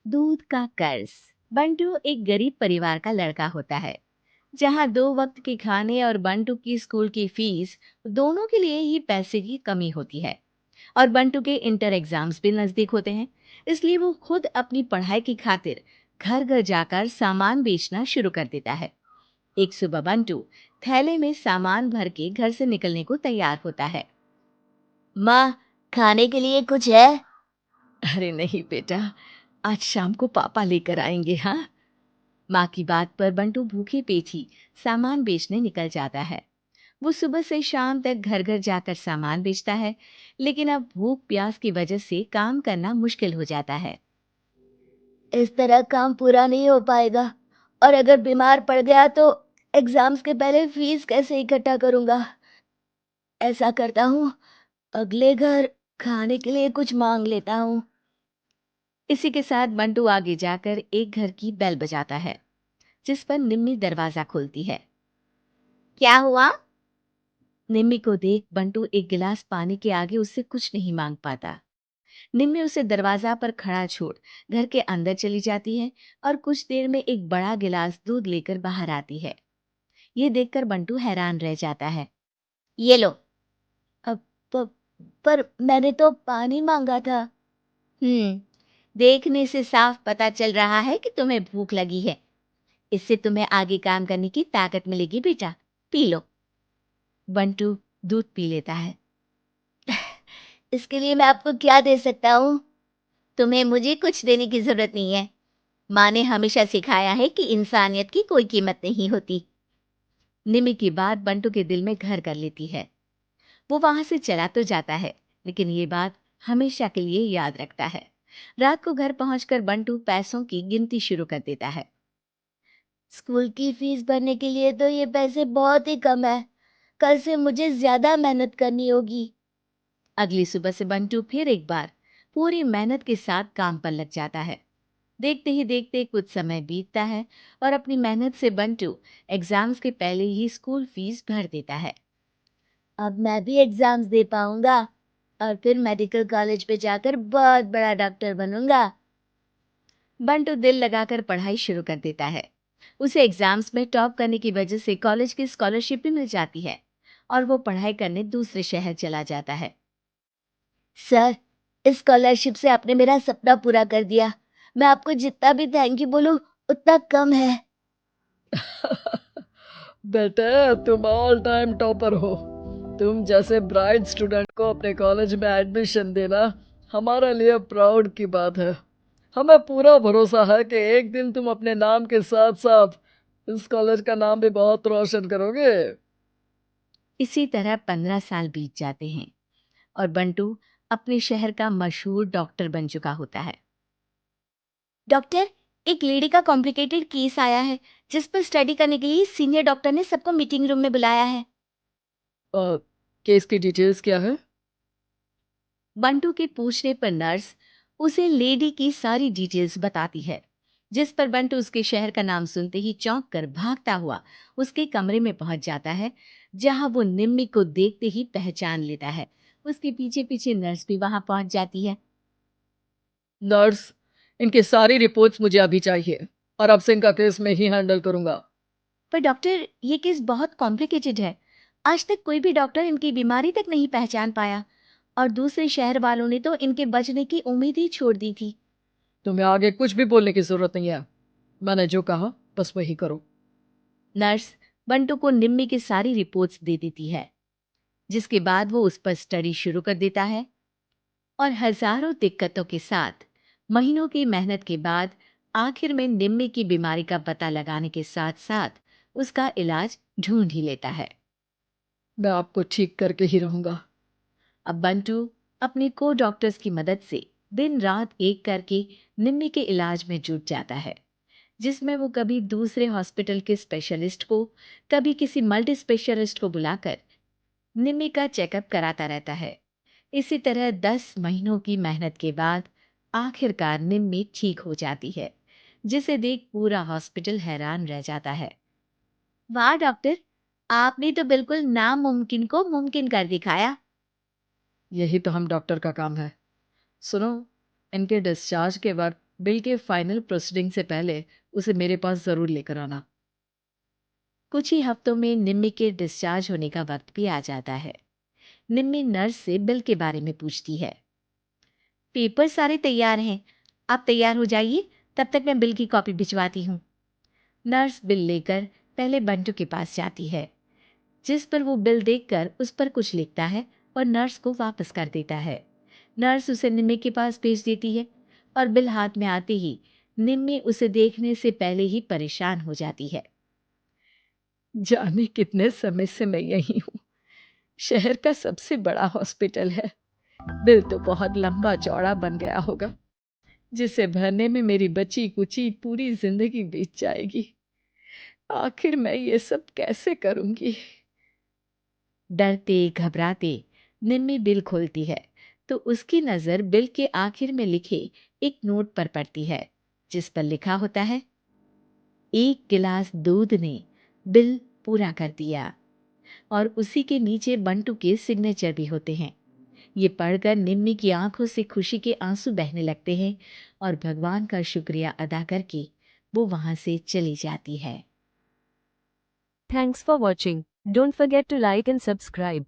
दूध का कर्ज। बंटू एक गरीब परिवार का लड़का होता है, जहाँ 2 वक्त के खाने और बंटू की स्कूल की फीस दोनों के लिए ही पैसे की कमी होती है। और बंटू के इंटर एग्जाम्स भी नजदीक होते हैं, इसलिए वो खुद अपनी पढ़ाई की खातिर घर घर जाकर सामान बेचना शुरू कर देता है। एक सुबह बंटू थैले में सामान भर के घर से निकलने को तैयार होता है। माँ, खाने के लिए कुछ है? अरे नहीं बेटा, आज शाम को पापा लेकर आएंगे। हाँ, माँ की बात पर बंटू भूखे पेट ही सामान बेचने निकल जाता है। वो सुबह से शाम तक घर घर जाकर सामान बेचता है, लेकिन अब भूख प्यास की वजह से काम करना मुश्किल हो जाता है। इस तरह काम पूरा नहीं हो पाएगा। और अगर बीमार पड़ गया तो एग्जाम्स के पहले फीस कैसे इकट्ठा करूंगा? ऐसा करता हूँ, अगले घर खाने के लिए कुछ मांग लेता हूँ। इसी के साथ बंटू आगे जाकर एक घर की बेल बजाता है, जिस पर निम्मी दरवाजा खोलती है। क्या हुआ? निम्मी को देख बंटू एक गिलास पानी के आगे उससे कुछ नहीं मांग पाता। निम्मी उसे दरवाजा पर खड़ा छोड़ घर के अंदर चली जाती है और कुछ देर में एक बड़ा गिलास दूध लेकर बाहर आती है। ये देखकर बंटू हैरान रह जाता है। ये लो। अब प, पर मैंने तो पानी मांगा था। देखने से साफ पता चल रहा है कि तुम्हें भूख लगी है। इससे तुम्हें आगे काम करने की ताकत मिलेगी बेटा, पी लो। बंटू दूध पी लेता है। इसके लिए मैं आपको क्या दे सकता हूँ? तुम्हें मुझे कुछ देने की जरूरत नहीं है। माँ ने हमेशा सिखाया है कि इंसानियत की कोई कीमत नहीं होती। निमी की बात बंटू के दिल में घर कर लेती है। वो वहां से चला तो जाता है, लेकिन ये बात हमेशा के लिए याद रखता है। रात को घर पहुंचकर बंटू पैसों की गिनती शुरू कर देता है। स्कूल की फीस भरने के लिए तो ये पैसे बहुत ही कम है। कल से मुझे ज्यादा मेहनत करनी होगी। अगली सुबह से बंटू फिर एक बार पूरी मेहनत के साथ काम पर लग जाता है। देखते ही देखते कुछ समय बीतता है और अपनी मेहनत से बंटू एग्जाम्स के पहले ही स्कूल फीस भर देता है। अब मैं भी एग्जाम्स दे पाऊंगा और फिर मेडिकल कॉलेज में जाकर बहुत बड़ा डॉक्टर बनूंगा। बंटू दिल लगाकर पढ़ाई शुरू कर देता है। उसे एग्जाम्स में टॉप करने की वजह से कॉलेज की स्कॉलरशिप भी मिल जाती है और वो पढ़ाई करने दूसरे शहर चला जाता है। सर, इस स्कॉलरशिप से आपने मेरा सपना पूरा कर दिया। मैं आपको जितना भी थैंक यू बोलूं उतना कम है। बेटे, तुम ऑल टाइम टॉपर हो। तुम जैसे ब्राइट स्टूडेंट को अपने कॉलेज में एडमिशन देना हमारे लिए प्राउड की बात है। हमें पूरा भरोसा है कि एक दिन तुम अपने नाम के साथ साथ इस कॉलेज का नाम भी बहुत रोशन करोगे। इसी तरह 15 साल बीत जाते हैं और बंटू अपने शहर का मशहूर डॉक्टर बन चुका होता है। डॉक्टर, एक लेडी का कॉम्प्लिकेटेड केस आया है, जिस पर स्टडी करने के लिए सीनियर डॉक्टर ने सबको मीटिंग रूम में बुलाया है। और केस की डिटेल्स क्या है? बंटू के पूछने पर नर्स उसे लेडी की सारी डिटेल्स बताती है, जिस पर बंटू उसके शहर का नाम सुनते ही चौंक कर भागता हुआ उसके कमरे में पहुंच जाता है, जहां वो निम्मी को देखते ही पहचान लेता है। उसके पीछे पीछे नर्स भी वहां पहुंच जाती है। नर्स, इनकी सारी रिपोर्ट्स मुझे अभी चाहिए और अब से इनका केस मैं ही हैंडल करूंगा। पर डॉक्टर, ये केस बहुत कॉम्प्लिकेटेड है। आज तक कोई भी डॉक्टर इनकी बीमारी तक नहीं पहचान पाया और दूसरे शहर वालों ने तो इनके बचने की उम्मीद ही छोड़ दी थी। तुम्हें आगे कुछ भी बोलने की जरूरत नहीं है। मैंने जो कहा बस वही करो। नर्स बंटू को निम्मी की सारी रिपोर्ट्स दे देती है, जिसके बाद वो उस पर स्टडी शुरू कर देता है और हजारों दिक्कतों के साथ महीनों की मेहनत के बाद आखिर में निम्मी की बीमारी का पता लगाने के साथ साथ उसका इलाज ढूंढ ही लेता है। मैं आपको ठीक करके ही रहूंगा। अब बंटू अपने को डॉक्टर्स की मदद से दिन रात एक करके निम्मी के इलाज में जुट जाता है, जिसमें वो कभी दूसरे हॉस्पिटल के स्पेशलिस्ट को, कभी किसी मल्टी स्पेशलिस्ट को बुलाकर निम्मी का चेकअप कराता रहता है। इसी तरह 10 महीनों की मेहनत के बाद आखिरकार निम्मी ठीक हो जाती है, जिसे देख पूरा हॉस्पिटल हैरान रह जाता है। वाह डॉक्टर, आपने तो बिल्कुल नामुमकिन को मुमकिन कर दिखाया। यही तो हम डॉक्टर का काम है। सुनो, इनके डिस्चार्ज के बाद बिल के फाइनल प्रोसीडिंग से पहले उसे मेरे पास ज़रूर लेकर आना। कुछ ही हफ्तों में निम्मी के डिस्चार्ज होने का वक्त भी आ जाता है। निम्मी नर्स से बिल के बारे में पूछती है। पेपर सारे तैयार हैं, आप तैयार हो जाइए, तब तक मैं बिल की कॉपी भिजवाती हूँ। नर्स बिल लेकर पहले बंटू के पास जाती है, जिस पर वो बिल देखकर उस पर कुछ लिखता है और नर्स को वापस कर देता है। नर्स उसे निम्मी के पास भेज देती है और बिल हाथ में आते ही निम्मी उसे देखने से पहले ही परेशान हो जाती है। जाने कितने समय से मैं यही हूँ। शहर का सबसे बड़ा हॉस्पिटल है। बिल तो बहुत लंबा चौड़ा बन गया होगा, जिसे भरने में मेरी बची कुची पूरी जिंदगी बीत जाएगी। आखिर मैं ये सब कैसे करूंगी? डरते घबराते निम्मी बिल खोलती है तो उसकी नजर बिल के आखिर में लिखे एक नोट पर पड़ती है, जिस पर लिखा होता है, 1 गिलास दूध ने बिल पूरा कर दिया। और उसी के नीचे बंटू के सिग्नेचर भी होते हैं। ये पढ़कर निम्मी की आंखों से खुशी के आंसू बहने लगते हैं और भगवान का शुक्रिया अदा करके वो वहां से चली जाती है। Thanks for watching. Don't forget to like and subscribe.